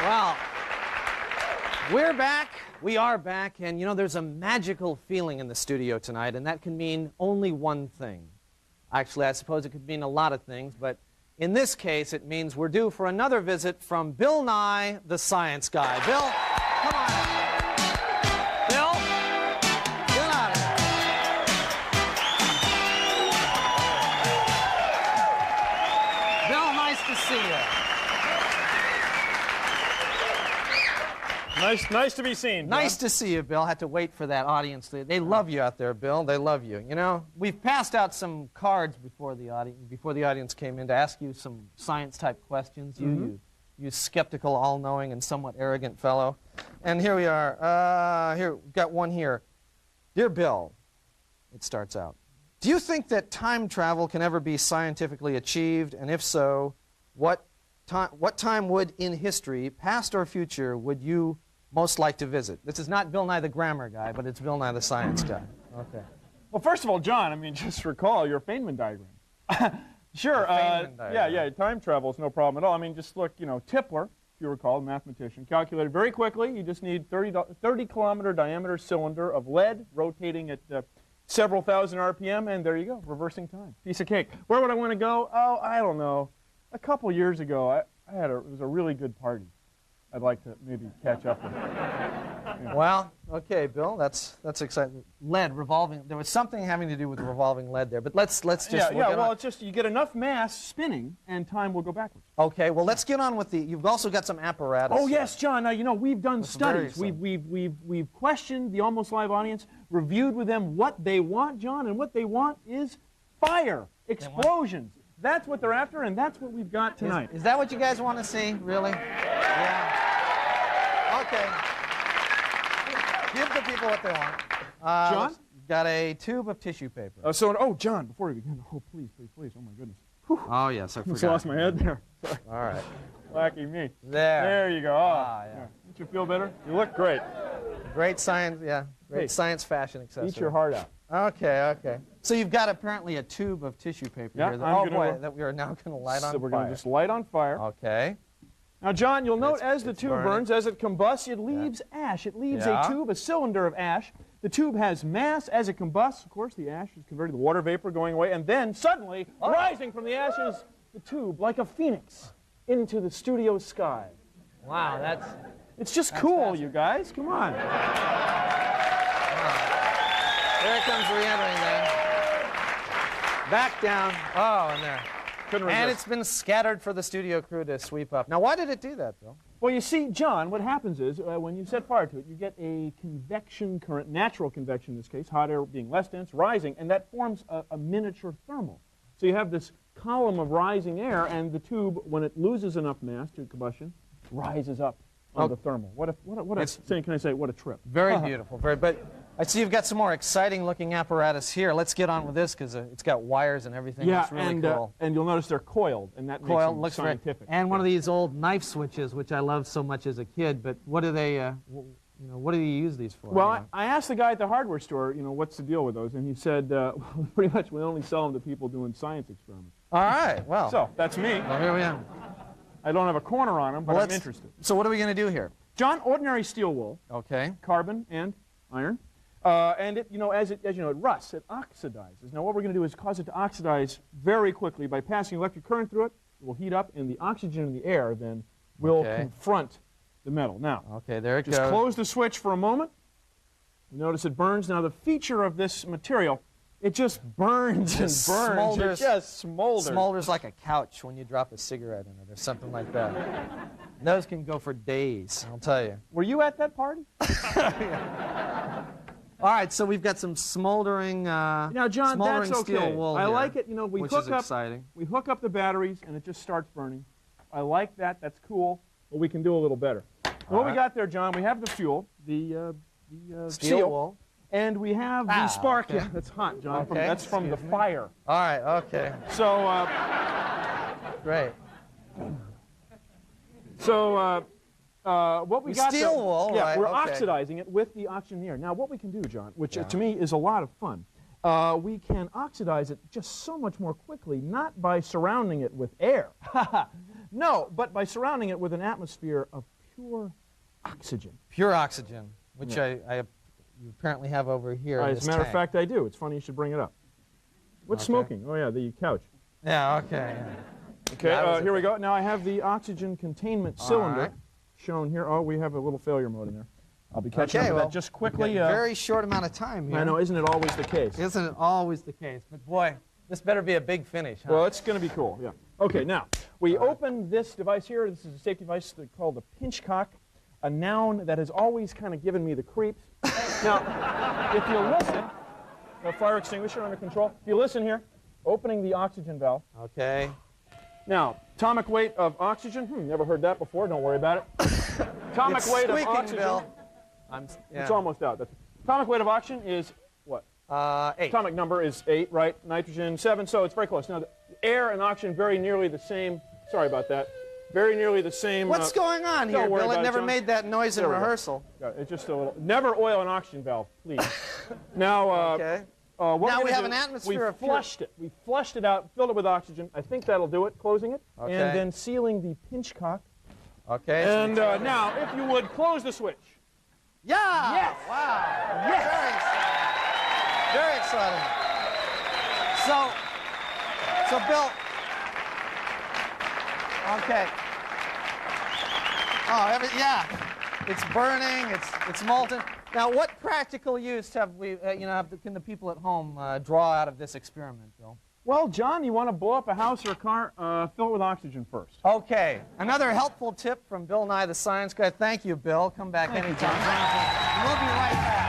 Well, we're back. We are back. And, you know, there's a magical feeling in the studio tonight, and that can mean only one thing. Actually, I suppose it could mean a lot of things, but in this case, it means we're due for another visit from Bill Nye, the Science Guy. Bill, come on out. Bill, get out of here. Bill, nice to see you. Nice to be seen, John. Nice to see you, Bill. Had to wait for that audience. They love you out there, Bill. They love you. You know, we've passed out some cards before the audience came in to ask you some science-type questions. You skeptical, all-knowing, and somewhat arrogant fellow. And here we are. Here, we've got one here. Dear Bill, it starts out. Do you think that time travel can ever be scientifically achieved? And if so, what time would in history, past or future, would you most like to visit? This is not Bill Nye the Grammar Guy, but it's Bill Nye the Science Guy. Okay. Well, first of all, John, I mean, just recall your Feynman diagram. Sure. Feynman diagram. Yeah, time travel is no problem at all. I mean, just look, you know, Tipler, if you recall, mathematician, calculated very quickly. You just need 30-kilometer diameter cylinder of lead rotating at several thousand RPM, and there you go, reversing time. Piece of cake. Where would I want to go? Oh, I don't know. A couple years ago, it was a really good party. I'd like to maybe catch up with. Yeah. Well, okay, Bill, that's exciting. Lead, revolving. There was something having to do with revolving lead there, but let's just. Well, it's just you get enough mass spinning, and time will go backwards. Okay, well, let's get on with the. You've also got some apparatus. Oh yes, John. Now you know we've done That's studies. very We've questioned the almost live audience, reviewed with them what they want, John, and what they want is fire, explosions. That's what they're after, and that's what we've got tonight. Is that what you guys want to see, really? Yeah. Okay. Give the people what they want. John? Got a tube of tissue paper. John, before we begin, please, oh my goodness. Oh, yes, I forgot. Just lost my head there. All right. Lucky me. There you go. yeah. Don't you feel better? You look great. Great science, great science fashion accessory. Eat your heart out. Okay. So you've got apparently a tube of tissue paper here that we are now going to light on fire. So we're going to just light on fire. Okay. Now, John, you'll note as the tube burns, as it combusts, it leaves ash. It leaves a tube, a cylinder of ash. The tube has mass as it combusts. Of course, the ash is converted to water vapor going away, and then suddenly, rising from the ashes, the tube, like a phoenix, into the studio sky. Wow, It's just cool, you guys. Come on. There it comes re-entering then. Back down. Oh, and there. And it's been scattered for the studio crew to sweep up. Now, why did it do that, Bill? Well, you see, John, what happens is when you set fire to it, you get a convection current, natural convection in this case, hot air being less dense, rising, and that forms a miniature thermal. So you have this column of rising air, and the tube, when it loses enough mass to combustion, rises up on the thermal. What a trip. Very beautiful. But I see you've got some more exciting looking apparatus here. Let's get on with this because it's got wires and everything. Yeah, it's really cool. And you'll notice they're coiled, and that makes them looks scientific. And one of these old knife switches, which I loved so much as a kid. But what do they, what do you use these for? Well, I asked the guy at the hardware store, what's the deal with those, and he said, well, pretty much we only sell them to people doing science experiments. All right. Well. So that's me. Well, here we are. I don't have a corner on them, but I'm interested. So what are we going to do here? John, ordinary steel wool. Okay. Carbon and iron. And it, as you know, it rusts, it oxidizes. Now what we're going to do is cause it to oxidize very quickly by passing electric current through it. It will heat up, and the oxygen in the air then will confront the metal. Now, there it goes. Just close the switch for a moment. You notice it burns. Now the feature of this material, it just burns and burns. Smolders, it just smolders. Smolders like a couch when you drop a cigarette in it or something like that. And those can go for days, I'll tell you. Were you at that party? All right, so we've got some smoldering, now, John, smoldering that's okay. steel wool I here, like it. We which hook is up. exciting. We hook up the batteries, and it just starts burning. I like that. That's cool. But we can do a little better. What we got there, John? We have the fuel, the steel wool, and we have the spark. Yeah, that's hot, John. That's from the fire. All right. Okay. So. Great. So. What we got steel wool, yeah, right, we're oxidizing it with the oxygen in the air. Now, what we can do, John, which to me is a lot of fun, we can oxidize it just so much more quickly, not by surrounding it with air. No, but by surrounding it with an atmosphere of pure oxygen. Pure oxygen, which you apparently have over here. In As this a matter of tank. fact, I do. It's funny you should bring it up. What's Okay. smoking? Oh, yeah, the couch. Yeah, okay. Yeah. Okay, That was here we go. Now I have the oxygen containment cylinder right. shown here. Oh, we have a little failure mode in there. I'll be catching up Okay, with well, that just we've quickly. got a very short amount of time here. I know, isn't it always the case? Isn't it always the case? But boy, this better be a big finish, huh? Well, it's going to be cool, yeah. Okay, now, we open this device here. This is a safety device called the pinchcock, a noun that has always kind of given me the creeps. Now, if you listen, the fire extinguisher under control. If you listen here, opening the oxygen valve. Okay. Now, atomic weight of oxygen. Never heard that before. Don't worry about it. Atomic It's weight of squeaking, oxygen. Bill. It's almost out. Atomic weight of oxygen is what? 8. Atomic number is 8, right? Nitrogen 7, so it's very close. Now, the air and oxygen very nearly the same. Sorry about that. Very nearly the same. What's going on here, don't worry Bill? It about it, never John. made that noise in There we go. rehearsal. Yeah, it's just a little. Never oil an oxygen valve, please. Now, Okay. what Now we're we gonna have do, an atmosphere we of pure- flushed it. We flushed it out, filled it with oxygen. I think that'll do it. Closing it, Okay. and then sealing the pinchcock. Okay. so And now, if you would close the switch. yeah! Yes! Wow! Yes! Very exciting. So Bill. Okay. Oh, yeah. It's burning. It's molten. Now, what practical use have we? Can the people at home draw out of this experiment, Bill? Well, John, you want to blow up a house or a car? Fill it with oxygen first. Okay. Another helpful tip from Bill Nye the Science Guy. Thank you, Bill. Come back anytime. We'll be right back.